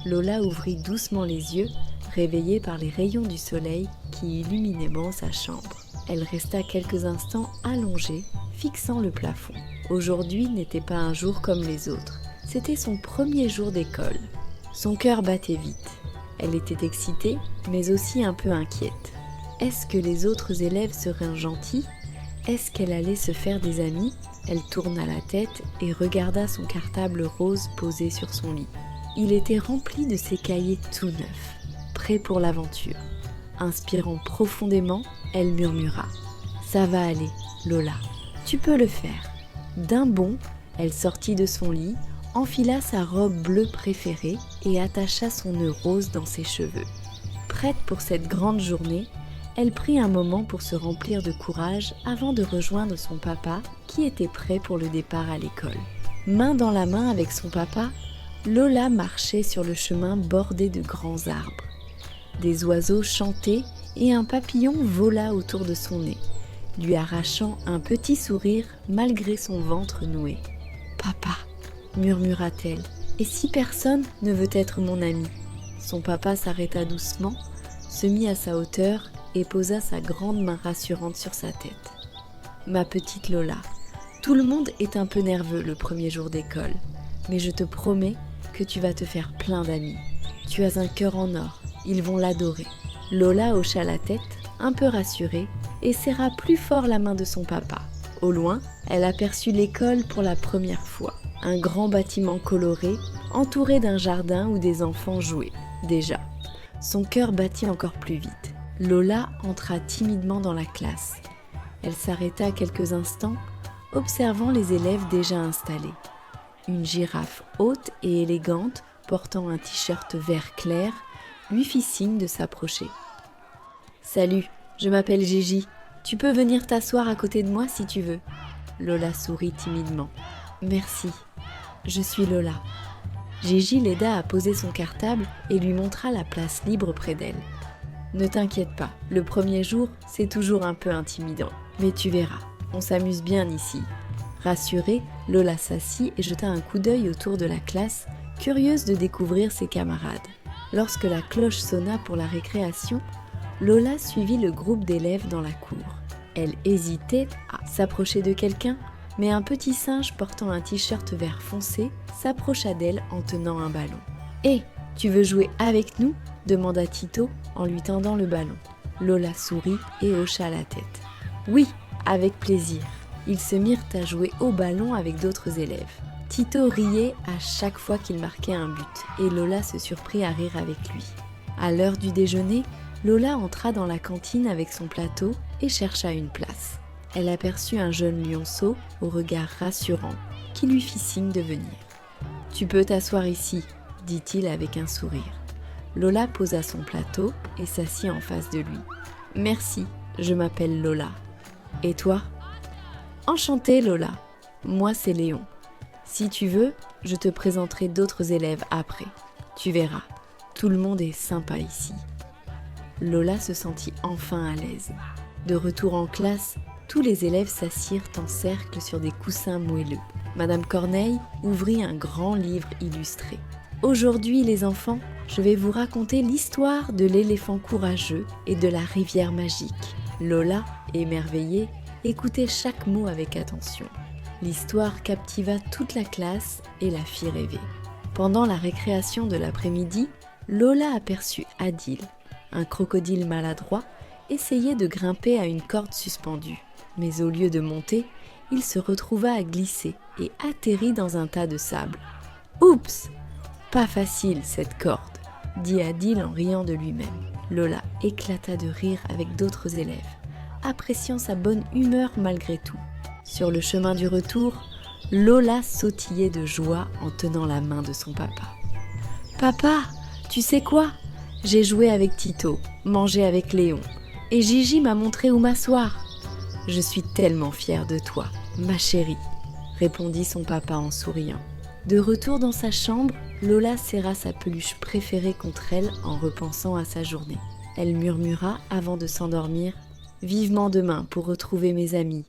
Lola ouvrit doucement les yeux, réveillée par les rayons du soleil qui illuminaient bon sa chambre. Elle resta quelques instants allongée, fixant le plafond. Aujourd'hui n'était pas un jour comme les autres. C'était son premier jour d'école. Son cœur battait vite. Elle était excitée, mais aussi un peu inquiète. Est-ce que les autres élèves seraient gentils ? Est-ce qu'elle allait se faire des amis ? Elle tourna la tête et regarda son cartable rose posé sur son lit. Il était rempli de ses cahiers tout neufs, prêts pour l'aventure. Inspirant profondément, elle murmura « Ça va aller, Lola, tu peux le faire ». D'un bond, elle sortit de son lit, enfila sa robe bleue préférée et attacha son nœud rose dans ses cheveux. Prête pour cette grande journée, elle prit un moment pour se remplir de courage avant de rejoindre son papa qui était prêt pour le départ à l'école. Main dans la main avec son papa, Lola marchait sur le chemin bordé de grands arbres. Des oiseaux chantaient et un papillon vola autour de son nez, lui arrachant un petit sourire malgré son ventre noué. « Papa !» murmura-t-elle. « Et si personne ne veut être mon ami ?» Son papa s'arrêta doucement, se mit à sa hauteur et posa sa grande main rassurante sur sa tête. « Ma petite Lola, tout le monde est un peu nerveux le premier jour d'école, mais je te promets que tu vas te faire plein d'amis. Tu as un cœur en or, ils vont l'adorer. » Lola hocha la tête, un peu rassurée, et serra plus fort la main de son papa. Au loin, elle aperçut l'école pour la première fois. Un grand bâtiment coloré, entouré d'un jardin où des enfants jouaient. Déjà, son cœur battit encore plus vite. Lola entra timidement dans la classe. Elle s'arrêta quelques instants, observant les élèves déjà installés. Une girafe haute et élégante, portant un t-shirt vert clair, lui fit signe de s'approcher. « Salut, je m'appelle Gigi. Tu peux venir t'asseoir à côté de moi si tu veux. » Lola sourit timidement. « Merci, je suis Lola. » Gigi l'aida à poser son cartable et lui montra la place libre près d'elle. « Ne t'inquiète pas, le premier jour, c'est toujours un peu intimidant. Mais tu verras, on s'amuse bien ici. » Rassurée, Lola s'assit et jeta un coup d'œil autour de la classe, curieuse de découvrir ses camarades. Lorsque la cloche sonna pour la récréation, Lola suivit le groupe d'élèves dans la cour. Elle hésitait à s'approcher de quelqu'un, mais un petit singe portant un t-shirt vert foncé s'approcha d'elle en tenant un ballon. « Hé, tu veux jouer avec nous ?» demanda Tito en lui tendant le ballon. Lola sourit et hocha la tête. « Oui, avec plaisir. » Ils se mirent à jouer au ballon avec d'autres élèves. Tito riait à chaque fois qu'il marquait un but et Lola se surprit à rire avec lui. À l'heure du déjeuner, Lola entra dans la cantine avec son plateau et chercha une place. Elle aperçut un jeune lionceau au regard rassurant qui lui fit signe de venir. « Tu peux t'asseoir ici » dit-il avec un sourire. Lola posa son plateau et s'assit en face de lui. « Merci, je m'appelle Lola. Et toi ?»« Enchantée Lola, moi c'est Léon. Si tu veux, je te présenterai d'autres élèves après. Tu verras, tout le monde est sympa ici. » Lola se sentit enfin à l'aise. De retour en classe, tous les élèves s'assirent en cercle sur des coussins moelleux. Madame Corneille ouvrit un grand livre illustré. « Aujourd'hui, les enfants, je vais vous raconter l'histoire de l'éléphant courageux et de la rivière magique. » Lola, émerveillée, écoutait chaque mot avec attention. L'histoire captiva toute la classe et la fit rêver. Pendant la récréation de l'après-midi, Lola aperçut Adil, un crocodile maladroit, essayer de grimper à une corde suspendue. Mais au lieu de monter, il se retrouva à glisser et atterrit dans un tas de sable. « Oups ! Pas facile cette corde !» dit Adil en riant de lui-même. Lola éclata de rire avec d'autres élèves, appréciant sa bonne humeur malgré tout. Sur le chemin du retour, Lola sautillait de joie en tenant la main de son papa. « Papa, tu sais quoi ? J'ai joué avec Tito, mangé avec Léon, et Gigi m'a montré où m'asseoir. Je suis tellement fière de toi, ma chérie, » répondit son papa en souriant. De retour dans sa chambre, Lola serra sa peluche préférée contre elle en repensant à sa journée. Elle murmura avant de s'endormir « Vivement demain pour retrouver mes amis